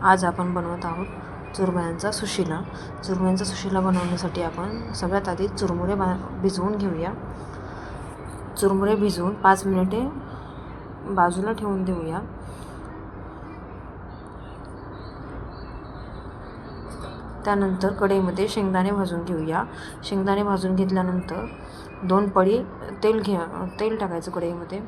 आज आपण बनवत आहोत चुरमुऱ्यांचा सुशिला. चुरमुऱ्यांचा सुशिला बनवण्यासाठी आपण सगळ्यात आधी चुरमुरे भिजवून घेऊया. चुरमुरे भिजवून 5 मिनिटे बाजूला ठेवून देऊया. त्यानंतर कढईमध्ये शेंगदाणे भाजून घेऊया. शेंगदाणे भाजून घेतल्यानंतर 2 पळी तेल टाकायचं कढईमध्ये.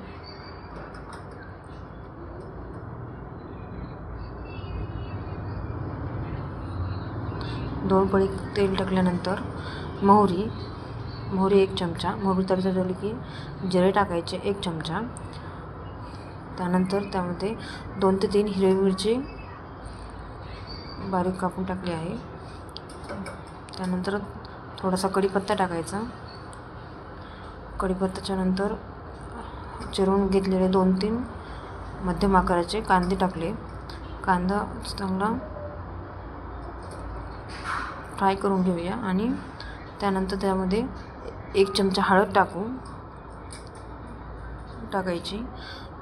दोन पळी तेल टाकल्यानंतर मोहरी 1 चमचा. मोहरी तडतडली की जिरे टाकायचे 1 चमचा. त्यानंतर त्यामध्ये 2 ते 3 हिरवी मिरची बारीक कापून टाकली आहे. त्यानंतर थोडासा कढीपत्ता टाकायचा. कढीपत्त्याच्या नंतर चिरून घेतलेले 2-3 मध्यम आकाराचे कांदे टाकले. कांदा चांगला फ्राय करून घेऊया आणि त्यानंतर त्यामध्ये 1 चमचा हळद टाकायची.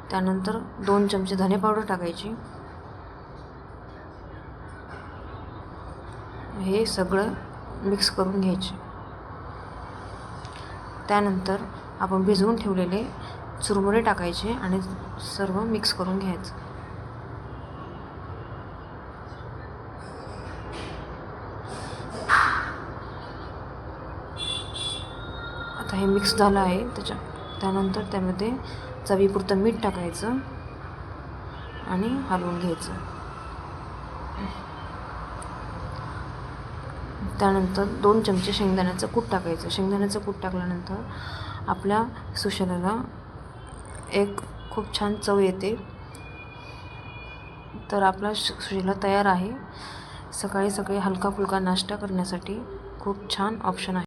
त्यानंतर 2 चमचे धने पावडर टाकायची. हे सगळं मिक्स करून घ्यायचे. त्यानंतर आपण भिजवून ठेवलेले चुरमुरे टाकायचे आणि सर्व मिक्स करून घ्यायचं. आता हे मिक्स झालं आहे. त्यानंतर त्यामध्ये चवीपुरतं मीठ टाकायचं आणि हलवून घ्यायचं. त्यानंतर 2 चमचे शेंगदाण्याचं कूट टाकायचं. शेंगदाण्याचं कूट टाकल्यानंतर आपल्या सुशिल्याला एक खूप छान चव येते. तर आपला सुशिला तयार आहे. सकाळी हलका फुलका नाश्ता करण्यासाठी खूप छान ऑप्शन आहे.